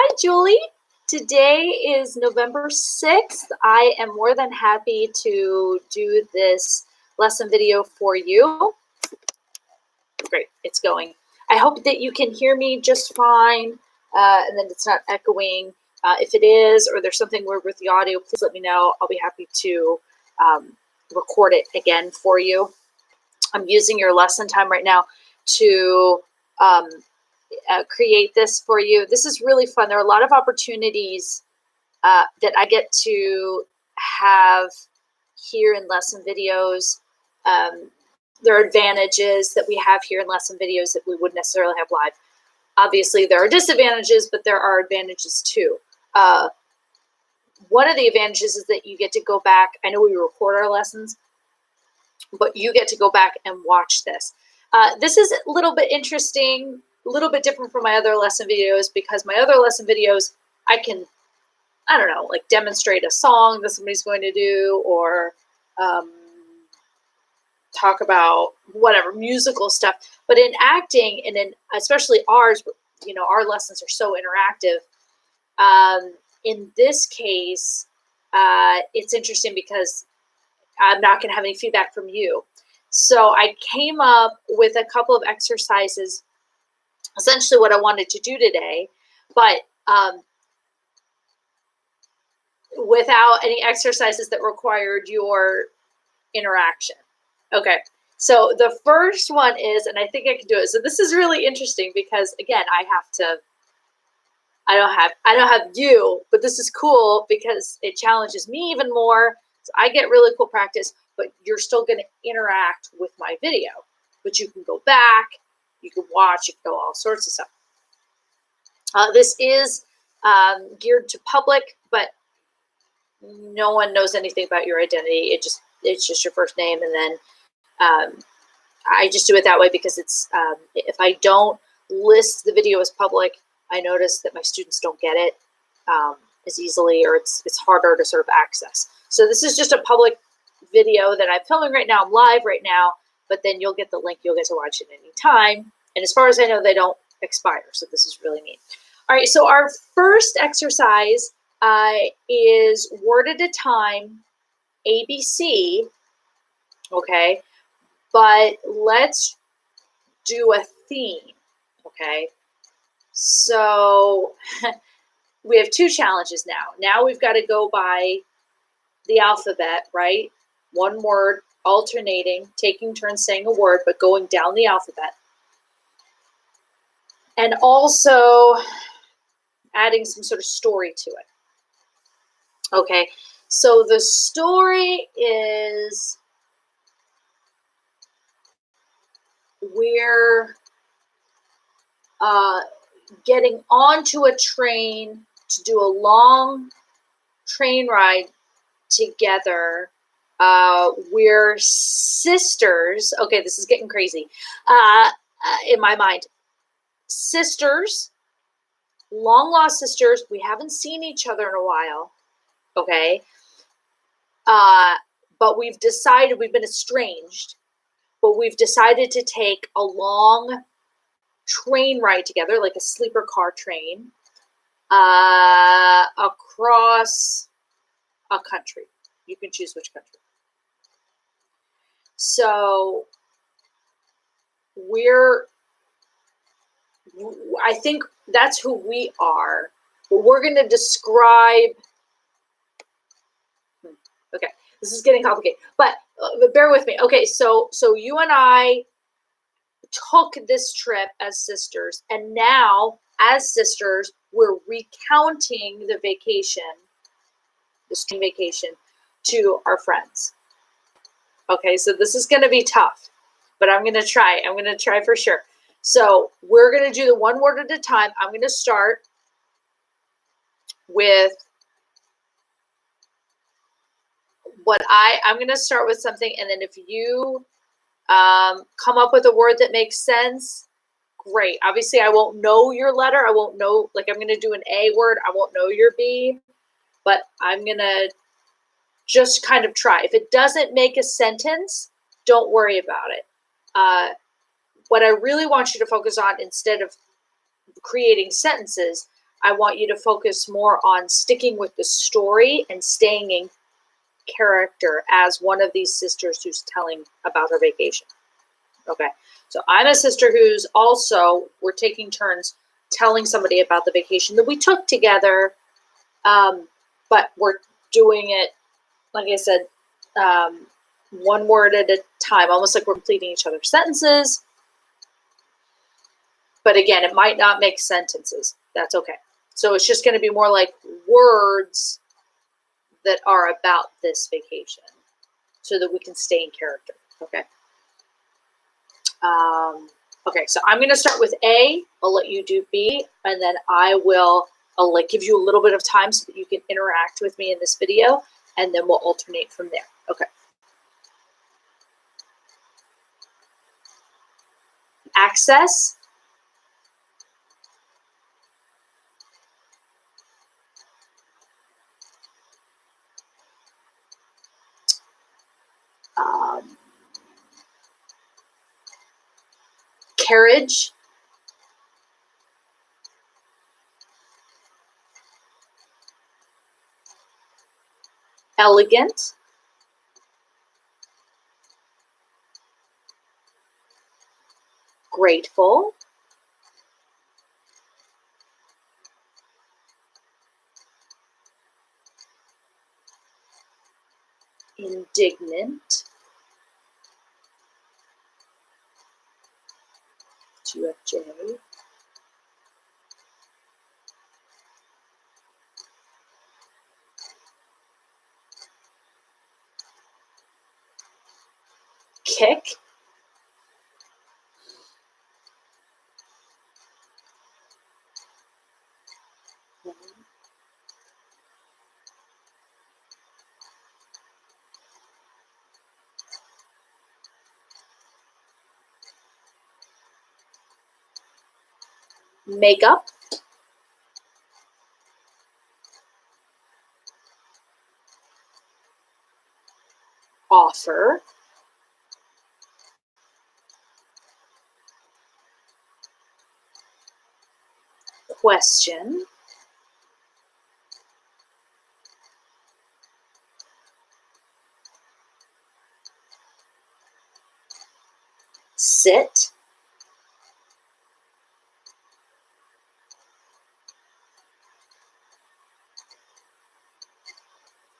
Hi, Julie. Today is November 6th. I am more than happy to do this lesson video for you. Great, it's going. I hope that you can hear me just fine and that it's not echoing. If it is, or there's something weird with the audio, please let me know. I'll be happy to record it again for you. I'm using your lesson time right now to create this for you. This is really fun. There are a lot of opportunities that I get to have here in lesson videos. There are advantages that we have here in lesson videos that we wouldn't necessarily have live. Obviously, there are disadvantages, but there are advantages too. One of the advantages is that you get to go back. I know we record our lessons, but you get to go back and watch this. This is a little bit interesting, a little bit different from my other lesson videos, because my other lesson videos, I can, I don't know, like demonstrate a song that somebody's going to do, or talk about whatever musical stuff. But in acting, and in especially ours, you know, our lessons are so interactive. In this case, it's interesting because I'm not going to have any feedback from you. So I came up with a couple of exercises, essentially what I wanted to do today, but without any exercises that required your interaction. Okay, so the first one is, and I think I can do it. So this is really interesting because, again, I don't have you, but this is cool because it challenges me even more. So I get really cool practice, but you're still going to interact with my video. But you can go back, you can watch, you can go all sorts of stuff. This is geared to public, but no one knows anything about your identity. It's just your first name, and then I just do it that way because it's if I don't list the video as public, I notice that my students don't get it as easily, or it's harder to sort of access. So this is just a public video that I'm filming right now. I'm live right now, but then you'll get the link. You'll get to watch it any time. And as far as I know, they don't expire. So this is really neat. All right, so our first exercise is word at a time, ABC, okay? But let's do a theme, okay? So we have two challenges now. Now we've got to go by the alphabet, right? One word, alternating, taking turns saying a word, but going down the alphabet. And also adding some sort of story to it. Okay, so the story is we're getting onto a train to do a long train ride together. We're sisters. Okay, this is getting crazy in my mind. Sisters, long lost sisters. We haven't seen each other in a while. Okay, but we've decided, we've been estranged, but we've decided to take a long train ride together, like a sleeper car train, across a country. You can choose which country. So I think that's who we are. But we're going to describe, okay, this is getting complicated, but bear with me. Okay, so you and I took this trip as sisters, and now as sisters, we're recounting the vacation, the stream vacation, to our friends. Okay, so this is going to be tough, but I'm going to try. I'm going to try for sure. So we're going to do the one word at a time. I'm going to start with I'm going to start with something, and then if you come up with a word that makes sense, great. Obviously, I won't know your letter. I won't know, like I'm going to do an A word. I won't know your B, but I'm going to just kind of try. If it doesn't make a sentence, don't worry about it. What I really want you to focus on, instead of creating sentences, I want you to focus more on sticking with the story and staying in character as one of these sisters who's telling about her vacation. Okay, so I'm a sister who's also, we're taking turns telling somebody about the vacation that we took together, but we're doing it, like I said, one word at a time, almost like we're completing each other's sentences. But again, it might not make sentences. That's okay. So it's just going to be more like words that are about this vacation so that we can stay in character. Okay. Okay, so I'm going to start with A. I'll let you do B, and then I'll like give you a little bit of time so that you can interact with me in this video, and then we'll alternate from there. Okay. Access. Carriage. Elegant. Grateful. Indignant. GFJ. Kick. Makeup. Offer. Question. Sit.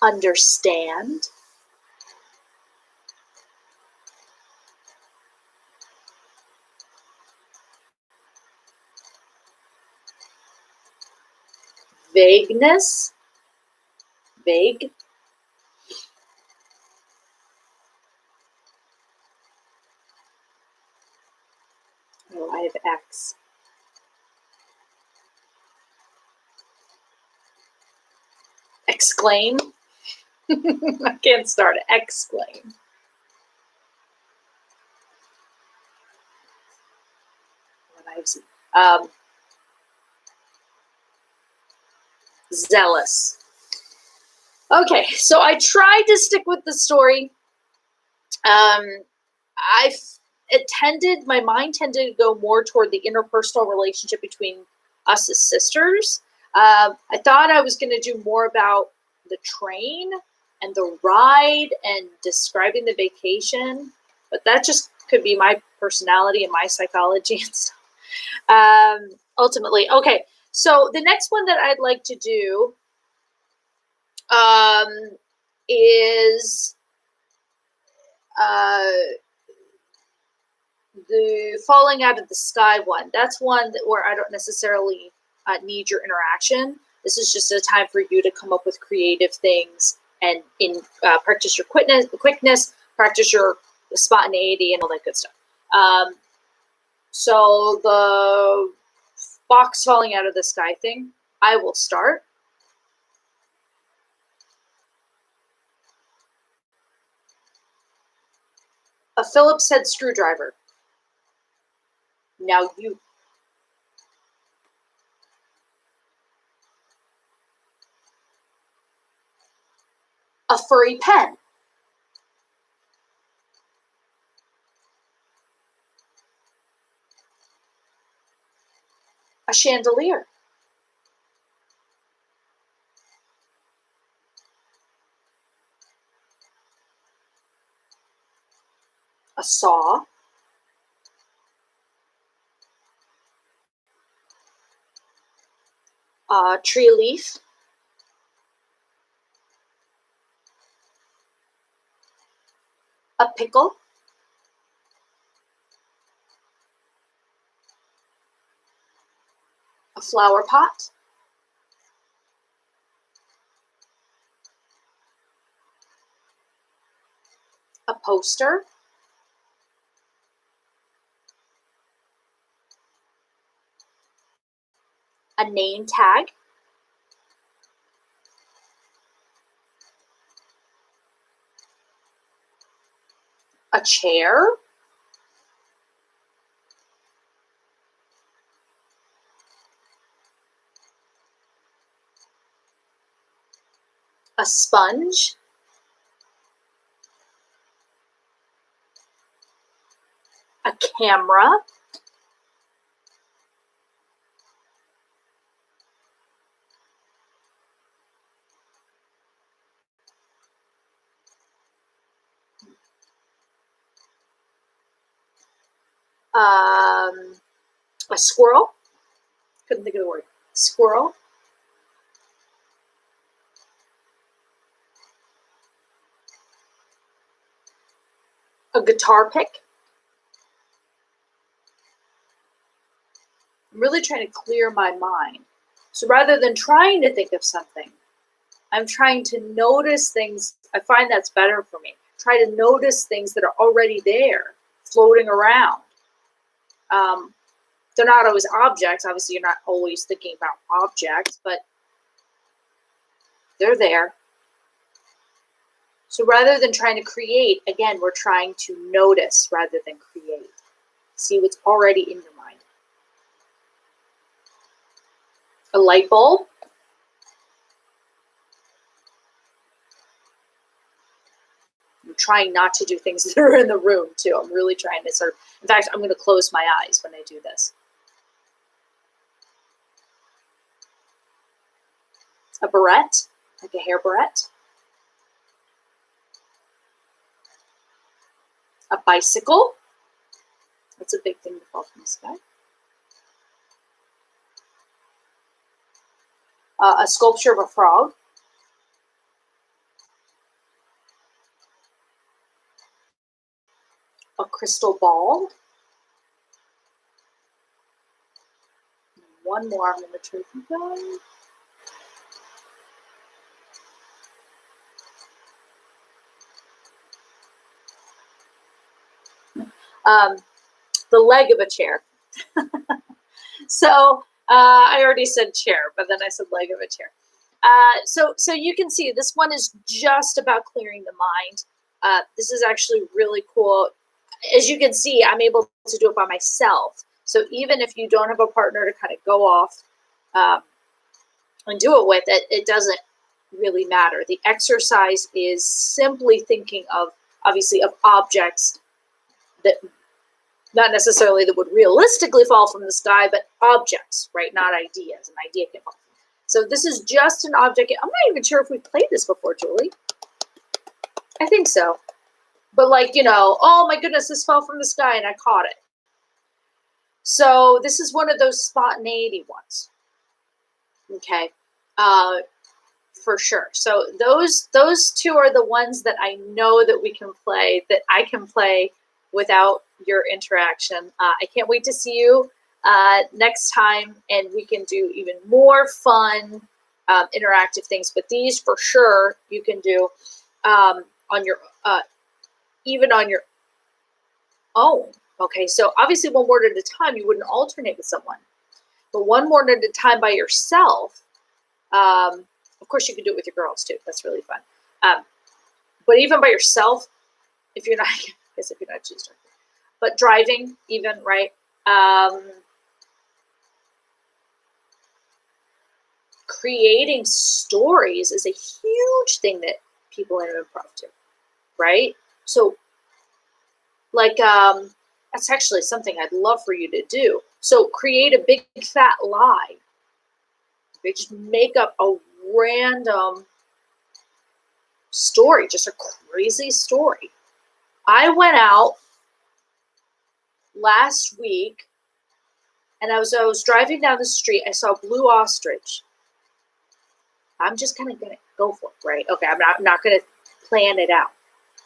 Understand. Vagueness. Vague. Oh, I have X. Exclaim. I can't start it. Exclaim. Zealous. Okay, so I tried to stick with the story. My mind tended to go more toward the interpersonal relationship between us as sisters. I thought I was going to do more about the train and the ride and describing the vacation, but that just could be my personality and my psychology and stuff. Ultimately, okay. So the next one that I'd like to do is the falling out of the sky one. That's one where I don't necessarily need your interaction. This is just a time for you to come up with creative things and practice your quickness, practice your spontaneity, and all that good stuff. So the box falling out of the sky thing, I will start. A Phillips head screwdriver. Now you. A furry pen. A chandelier. saw, a tree leaf, a pickle, a flower pot, a poster, a name tag, a chair, a sponge, a camera, a squirrel, couldn't think of the word, squirrel, a guitar pick. I'm really trying to clear my mind. So rather than trying to think of something, I'm trying to notice things. I find that's better for me. Try to notice things that are already there, floating around. They're not always objects. Obviously, you're not always thinking about objects, but they're there. So rather than trying to create, again, we're trying to notice rather than create. See what's already in your mind. A light bulb. I'm trying not to do things that are in the room, too. I'm really trying to sort of, in fact, I'm going to close my eyes when I do this. A barrette, like a hair barrette. A bicycle. That's a big thing to fall from the sky. A sculpture of a frog. A crystal ball. One more I'm going to try to go. The leg of a chair. So I already said chair, but then I said leg of a chair. So you can see this one is just about clearing the mind. This is actually really cool. As you can see, I'm able to do it by myself. So even if you don't have a partner to kind of go off and do it with, it doesn't really matter. The exercise is simply thinking of, obviously, of objects that not necessarily that would realistically fall from the sky, but objects, right? Not ideas. An idea can fall. So this is just an object. I'm not even sure if we've played this before, Julie. I think so. But like, you know, oh my goodness, this fell from the sky and I caught it. So this is one of those spontaneity ones. Okay. For sure. So those two are the ones that I know that we can play, that I can play without your interaction. I can't wait to see you next time, and we can do even more fun interactive things. But these for sure you can do on your even on your own. Okay, so obviously one word at a time, you wouldn't alternate with someone, but one word at a time by yourself. Of course, you can do it with your girls too. That's really fun. But even by yourself, if you're not, I guess if you're not too strong, but driving, even, right? Creating stories is a huge thing that people in improv do, right? So, like, that's actually something I'd love for you to do. So, create a big fat lie. Okay, just make up a random story, just a crazy story. I went out last week, and I was driving down the street. I saw a blue ostrich. I'm just kind of gonna go for it, right? Okay, I'm not gonna plan it out.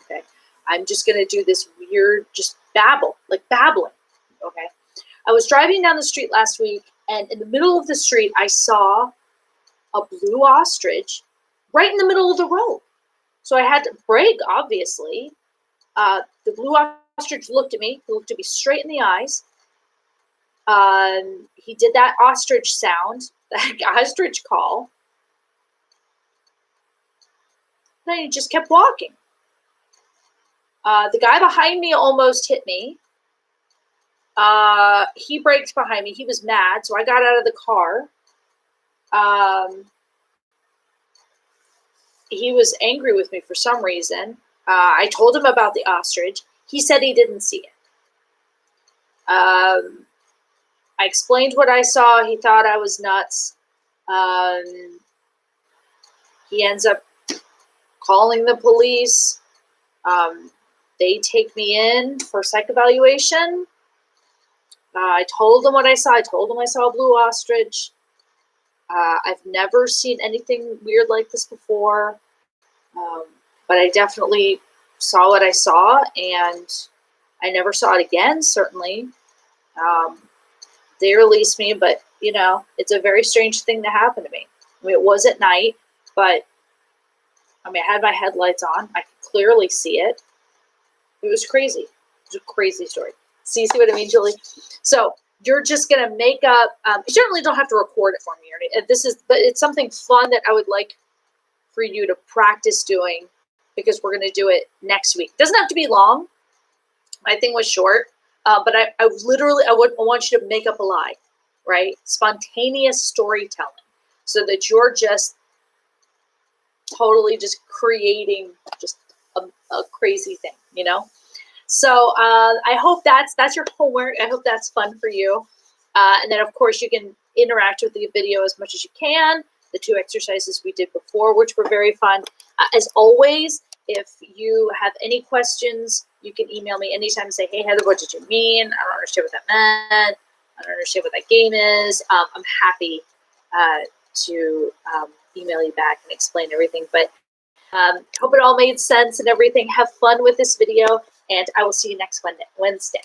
Okay, I'm just gonna do this weird, just babbling. Okay, I was driving down the street last week, and in the middle of the street, I saw a blue ostrich right in the middle of the road. So I had to brake, obviously. The blue ostrich looked at me. He looked at me straight in the eyes. He did that ostrich sound, that ostrich call. Then he just kept walking. The guy behind me almost hit me. He braked behind me. He was mad, so I got out of the car. He was angry with me for some reason. I told him about the ostrich. He said he didn't see it. I explained what I saw. He thought I was nuts. He ends up calling the police. They take me in for psych evaluation. I told them what I saw. I told them I saw a blue ostrich. I've never seen anything weird like this before, but I definitely saw what I saw, and I never saw it again, certainly. They released me, but, you know, it's a very strange thing to happen to me. I mean, it was at night, but, I mean, I had my headlights on. I could clearly see it. It was crazy. It was a crazy story. See what I mean, Julie? So you're just going to make up, you certainly don't have to record it for me. But it's something fun that I would like for you to practice doing, because we're going to do it next week. It doesn't have to be long. My thing was short, but I want you to make up a lie, right? Spontaneous storytelling, so that you're just totally just creating just a crazy thing, you know? So I hope that's your homework. I hope that's fun for you. And then, of course, you can interact with the video as much as you can. The 2 exercises we did before, which were very fun. As always, if you have any questions, you can email me anytime and say, hey, Heather, what did you mean? I don't understand what that meant. I don't understand what that game is. I'm happy to email you back and explain everything. But hope it all made sense and everything. Have fun with this video, and I will see you next Wednesday.